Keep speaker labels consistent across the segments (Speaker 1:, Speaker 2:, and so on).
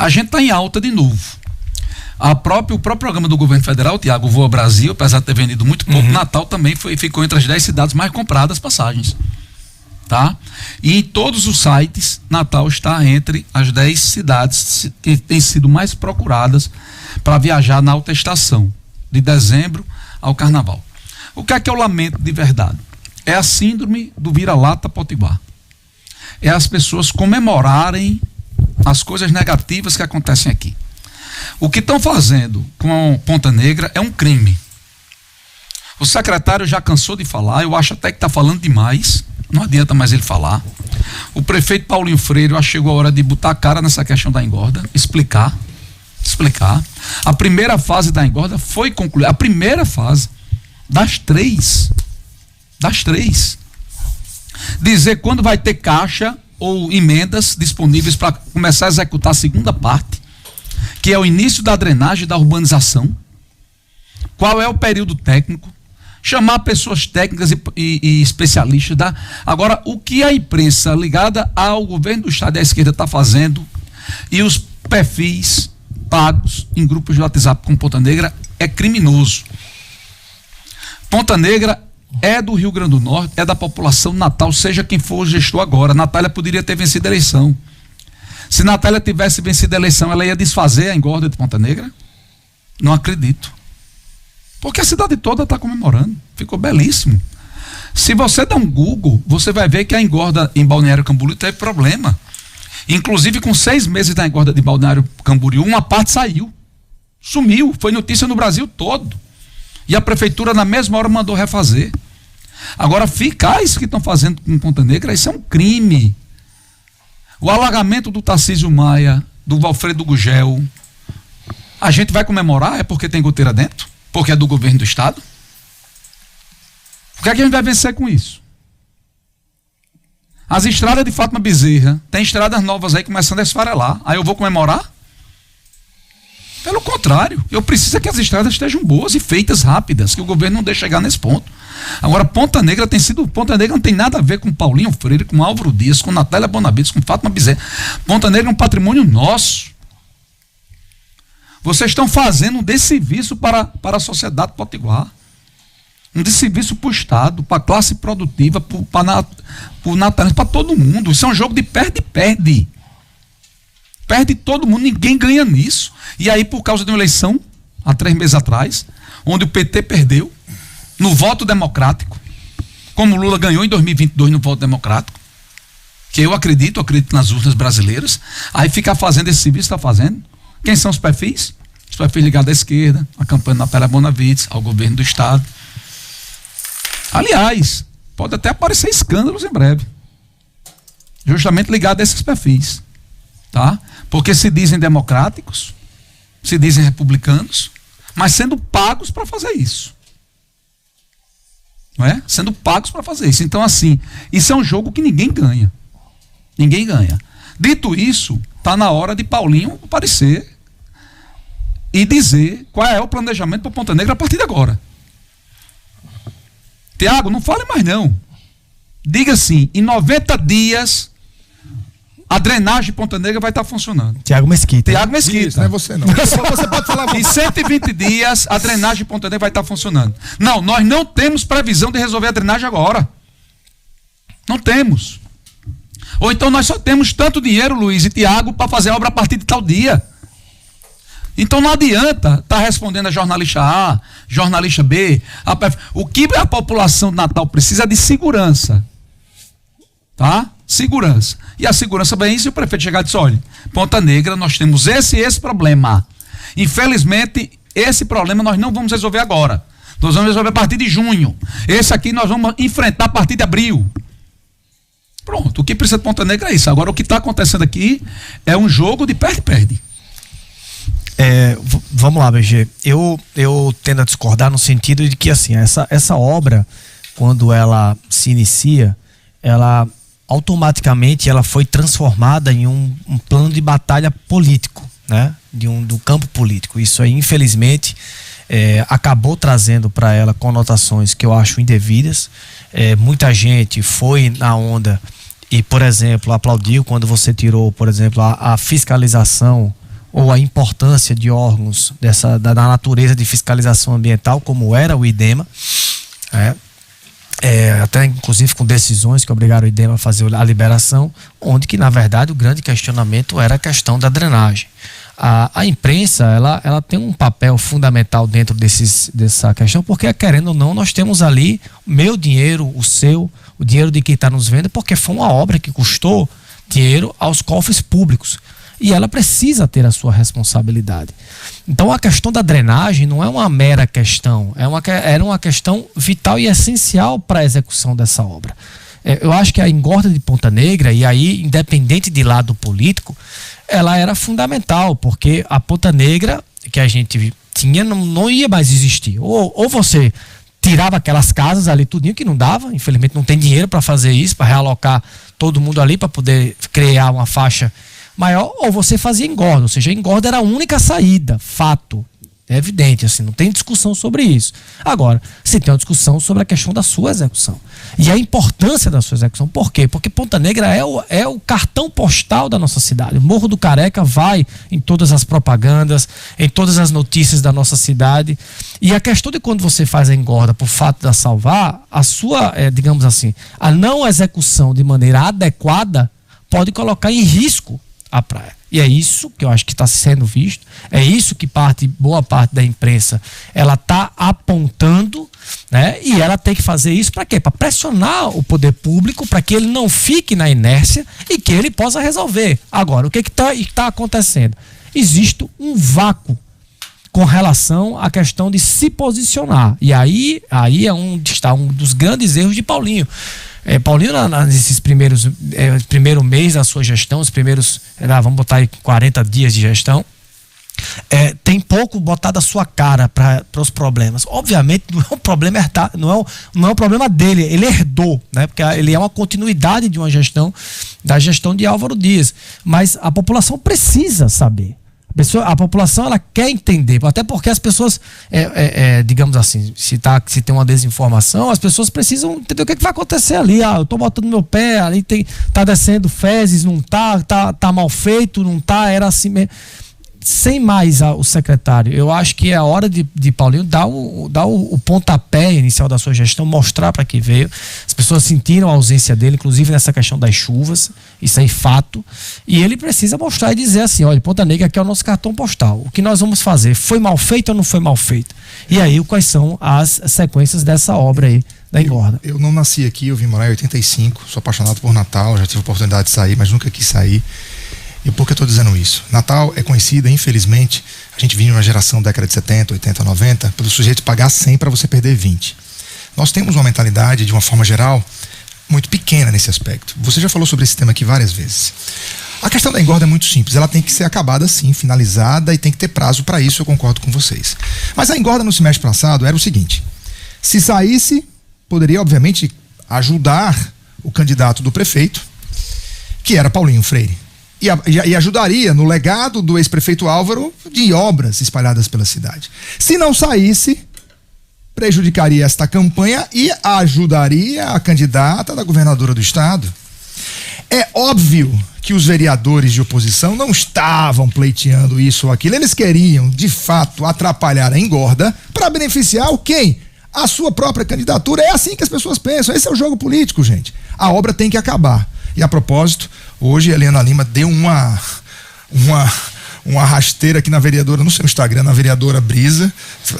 Speaker 1: A gente está em alta de novo. O próprio programa do governo federal, Tiago, Voa Brasil, apesar de ter vendido muito pouco, Natal também ficou entre as 10 cidades mais compradas passagens. Tá? E em todos os sites, Natal está entre as 10 cidades que têm sido mais procuradas para viajar na alta estação, de dezembro ao carnaval. O que é que eu lamento de verdade? É a síndrome do vira-lata potiguar. É as pessoas comemorarem as coisas negativas que acontecem aqui. O que estão fazendo com Ponta Negra é um crime. O secretário já cansou de falar, eu acho até que está falando demais, não adianta mais ele falar. O prefeito Paulinho Freire, eu acho que chegou a hora de botar a cara nessa questão da engorda, explicar. A primeira fase da engorda foi concluída, a primeira fase das três. Dizer quando vai ter caixa ou emendas disponíveis para começar a executar a segunda parte, que é o início da drenagem da urbanização. Qual é o período técnico? Chamar pessoas técnicas e especialistas. Agora, o que a imprensa ligada ao governo do estado e à esquerda está fazendo e os perfis pagos em grupos de WhatsApp com Ponta Negra é criminoso. Ponta Negra é do Rio Grande do Norte, é da população Natal, seja quem for o gestor agora. Natália poderia ter vencido a eleição. Se Natália tivesse vencido a eleição, ela ia desfazer a engorda de Ponta Negra? Não acredito. Porque a cidade toda está comemorando. Ficou belíssimo. Se você der um Google, você vai ver que a engorda em Balneário Camboriú teve problema. Inclusive, com 6 meses da engorda de Balneário Camboriú, uma parte saiu. Sumiu. Foi notícia no Brasil todo. E a prefeitura, na mesma hora, mandou refazer. Agora, ficar isso que estão fazendo com Ponta Negra, isso é um crime. O alagamento do Tarcísio Maia, do Valfredo Gugel, a gente vai comemorar? É porque tem goteira dentro? Porque é do governo do estado? O que é que a gente vai vencer com isso? As estradas de Fátima Bezerra, tem estradas novas aí começando a esfarelar. Aí eu vou comemorar? Pelo contrário, eu preciso que as estradas estejam boas e feitas rápidas, que o governo não deixe chegar nesse ponto. Agora, Ponta Negra não tem nada a ver com Paulinho Freire, com Álvaro Dias, com Natália Bonavides, com Fátima Bezerra. Ponta Negra é um patrimônio nosso. Vocês estão fazendo um desserviço para a sociedade potiguar. Um desserviço para o Estado, para a classe produtiva, para Natal, para todo mundo. Isso é um jogo de perde-perde. Perde todo mundo, ninguém ganha nisso. E aí, por causa de uma eleição, há 3 meses atrás, onde o PT perdeu, no voto democrático, como o Lula ganhou em 2022 no voto democrático, que eu acredito nas urnas brasileiras, aí ficar fazendo esse serviço, está fazendo. Quem são os perfis? Os perfis ligados à esquerda, à campanha da Natália Bonavides, ao governo do estado. Aliás, pode até aparecer escândalos em breve, justamente ligado a esses perfis, tá? Porque se dizem democráticos, se dizem republicanos, mas sendo pagos para fazer isso. Não é? Sendo pagos para fazer isso. Então, assim, isso é um jogo que ninguém ganha. Ninguém ganha. Dito isso, está na hora de Paulinho aparecer e dizer qual é o planejamento para Ponta Negra a partir de agora. Tiago, não fale mais não. Diga assim, em 90 dias a drenagem de Ponta Negra vai estar funcionando.
Speaker 2: Tiago Mesquita.
Speaker 1: Isso,
Speaker 3: não é você não. Você pode falar.
Speaker 1: Em 120 dias a drenagem de Ponta Negra vai estar funcionando. Não, nós não temos previsão de resolver a drenagem agora. Não temos. Ou então nós só temos tanto dinheiro, Luiz e Tiago, para fazer a obra a partir de tal dia. Então não adianta estar respondendo a jornalista A, jornalista B. O que a população de Natal precisa é de segurança. Tá? Segurança. E a segurança vem isso e o prefeito chegar e dizer, olha, Ponta Negra, nós temos esse problema. Infelizmente, esse problema nós não vamos resolver agora. Nós vamos resolver a partir de junho. Esse aqui nós vamos enfrentar a partir de abril. Pronto, o que precisa de Ponta Negra é isso. Agora, o que está acontecendo aqui é um jogo de perde-perde.
Speaker 2: Vamos lá, BG. Eu tendo a discordar no sentido de que, assim, essa obra, quando ela se inicia, ela automaticamente ela foi transformada em um plano de batalha político, né? Do campo político. Isso aí, infelizmente, acabou trazendo para ela conotações que eu acho indevidas. Muita gente foi na onda e, por exemplo, aplaudiu quando você tirou, por exemplo, a fiscalização ou a importância de órgãos da natureza de fiscalização ambiental, como era o IDEMA, até inclusive com decisões que obrigaram o IDEMA a fazer a liberação, onde que na verdade o grande questionamento era a questão da drenagem. A imprensa, ela tem um papel fundamental dentro dessa questão, porque querendo ou não, nós temos ali meu dinheiro, o seu, o dinheiro de quem está nos vendo, porque foi uma obra que custou dinheiro aos cofres públicos. E ela precisa ter a sua responsabilidade. Então a questão da drenagem não é uma mera questão, era uma questão vital e essencial para a execução dessa obra. Eu acho que a engorda de Ponta Negra, e aí independente de lado político, ela era fundamental, porque a Ponta Negra que a gente tinha não ia mais existir. Ou você tirava aquelas casas ali tudinho, que não dava, infelizmente não tem dinheiro para fazer isso, para realocar todo mundo ali, para poder criar uma faixa maior, ou você fazia engorda, ou seja, a engorda era a única saída, fato, é evidente, assim, não tem discussão sobre isso. Agora, se tem uma discussão sobre a questão da sua execução e a importância da sua execução. Por quê? Porque Ponta Negra é o cartão postal da nossa cidade. O Morro do Careca vai em todas as propagandas, em todas as notícias da nossa cidade, e a questão de quando você faz a engorda por fato de salvar, a sua, digamos assim, a não execução de maneira adequada pode colocar em risco a praia. E é isso que eu acho que está sendo visto, é isso que boa parte da imprensa ela está apontando, né? E ela tem que fazer isso para quê? Para pressionar o poder público, para que ele não fique na inércia e que ele possa resolver. Agora, o que está acontecendo? Existe um vácuo com relação à questão de se posicionar. E aí é onde está um dos grandes erros de Paulinho. Paulinho, nesses primeiro mês da sua gestão, os primeiros, vamos botar aí 40 dias de gestão, tem pouco botado a sua cara para os problemas. Obviamente não é um problema não é um problema dele, ele herdou, né? Porque ele é uma continuidade de uma gestão, da gestão de Álvaro Dias. Mas a população precisa saber. A população ela quer entender, até porque as pessoas, digamos assim, se tem uma desinformação, as pessoas precisam entender o que vai acontecer ali. Eu tô botando meu pé, ali tá descendo fezes, não tá mal feito, não tá, era assim mesmo. Sem mais o secretário, eu acho que é a hora de Paulinho dar o pontapé inicial da sua gestão, mostrar para que veio. As pessoas sentiram a ausência dele, inclusive nessa questão das chuvas, isso aí fato, e ele precisa mostrar e dizer assim: olha, Ponta Negra aqui é o nosso cartão postal, o que nós vamos fazer, foi mal feito ou não foi mal feito? E aí quais são as sequências dessa obra aí da engorda?
Speaker 3: Eu não nasci aqui, eu vim morar em 85, sou apaixonado por Natal, já tive a oportunidade de sair, mas nunca quis sair. E por que eu estou dizendo isso? Natal é conhecida, infelizmente, a gente vive numa geração década de 70, 80, 90, pelo sujeito pagar 100 para você perder 20. Nós temos uma mentalidade, de uma forma geral, muito pequena nesse aspecto. Você já falou sobre esse tema aqui várias vezes. A questão da engorda é muito simples, ela tem que ser acabada sim, finalizada, e tem que ter prazo para isso, eu concordo com vocês. Mas a engorda no semestre passado era o seguinte: se saísse, poderia obviamente ajudar o candidato do prefeito, que era Paulinho Freire. E ajudaria no legado do ex-prefeito Álvaro de obras espalhadas pela cidade. Se não saísse, prejudicaria esta campanha e ajudaria a candidata da governadora do estado. É óbvio que os vereadores de oposição não estavam pleiteando isso ou aquilo. Eles queriam, de fato, atrapalhar a engorda para beneficiar o quem? A sua própria candidatura. É assim que as pessoas pensam. Esse é o jogo político, gente. A obra tem que acabar. E a propósito, hoje a Helena Lima deu uma rasteira aqui na vereadora, no seu Instagram, na vereadora Brisa,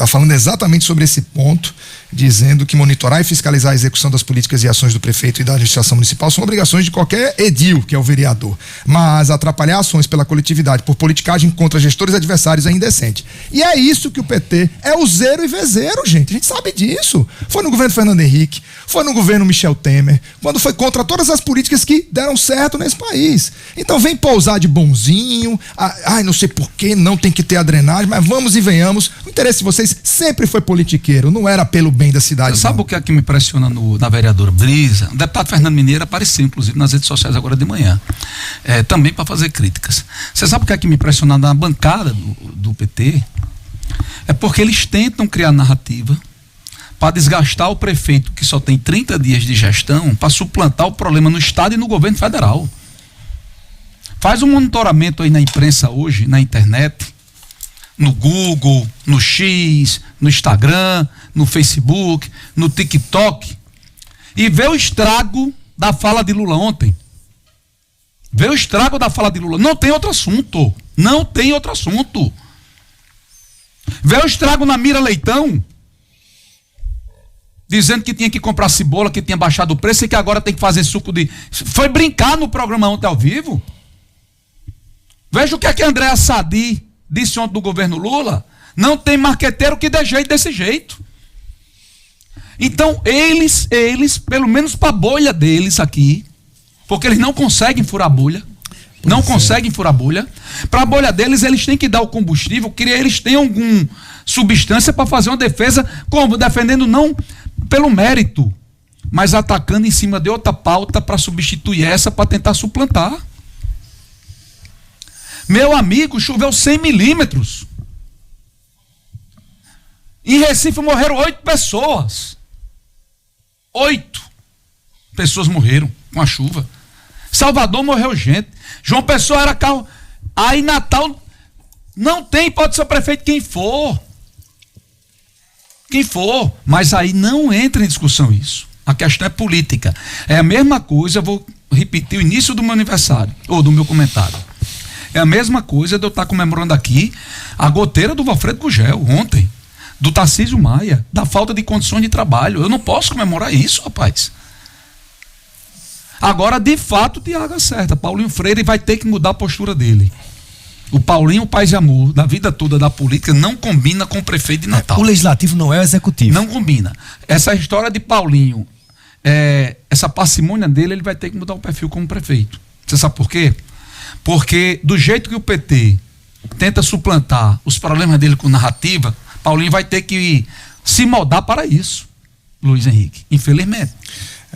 Speaker 3: falando exatamente sobre esse ponto, dizendo que monitorar e fiscalizar a execução das políticas e ações do prefeito e da administração municipal são obrigações de qualquer edil, que é o vereador. Mas atrapalhar ações pela coletividade por politicagem contra gestores adversários é indecente. E é isso que o PT é o zero e vezeiro, gente. A gente sabe disso. Foi no governo Fernando Henrique, foi no governo Michel Temer, quando foi contra todas as políticas que deram certo nesse país. Então vem pousar de bonzinho, não sei por que não tem que ter a drenagem, mas vamos e venhamos. O interesse de vocês sempre foi politiqueiro, não era pelo bem da cidade.
Speaker 1: Você sabe o que é que me impressiona na vereadora Brisa? O deputado Fernando Mineiro apareceu, inclusive, nas redes sociais agora de manhã, também para fazer críticas. Você sabe o que é que me impressiona na bancada do PT? É porque eles tentam criar narrativa para desgastar o prefeito, que só tem 30 dias de gestão, para suplantar o problema no estado e no governo federal. Faz um monitoramento aí na imprensa hoje, na internet, no Google, no X, no Instagram, no Facebook, no TikTok, e vê o estrago da fala de Lula ontem. Vê o estrago da fala de Lula. Não tem outro assunto. Não tem outro assunto. Vê o estrago na Mira Leitão, dizendo que tinha que comprar cebola, que tinha baixado o preço e que agora tem que fazer suco de... Foi brincar no programa ontem ao vivo. Veja o que é que Andréa Sadi disse ontem do governo Lula. Não tem marqueteiro que dê jeito desse jeito. Então, eles, pelo menos para a bolha deles aqui, porque eles não conseguem furar a bolha, não conseguem furar a bolha, para a bolha deles, eles têm que dar o combustível, que eles têm alguma substância para fazer uma defesa, como? Defendendo não pelo mérito, mas atacando em cima de outra pauta para substituir essa, para tentar suplantar. Meu amigo, choveu 100 milímetros. Em Recife morreram 8 pessoas. 8 pessoas morreram com a chuva. Salvador morreu gente. João Pessoa era carro. Aí Natal não tem, pode ser o prefeito quem for. Quem for. Mas aí não entra em discussão isso. A questão é política. É a mesma coisa, eu vou repetir o início do meu aniversário, ou do meu comentário. É a mesma coisa de eu estar comemorando aqui a goteira do Valfredo Gugel ontem, do Tarcísio Maia, da falta de condições de trabalho. Eu não posso comemorar isso, rapaz. Agora, de fato, o Tiago acerta. Paulinho Freire vai ter que mudar a postura dele. O Paulinho, paz e amor, da vida toda da política, não combina com o prefeito de Natal.
Speaker 2: O legislativo não é o executivo.
Speaker 1: Não combina. Essa história de Paulinho, essa parcimônia dele, ele vai ter que mudar o perfil como prefeito. Você sabe por quê? Porque do jeito que o PT tenta suplantar os problemas dele com narrativa, Paulinho vai ter que se moldar para isso, Luiz Henrique, infelizmente.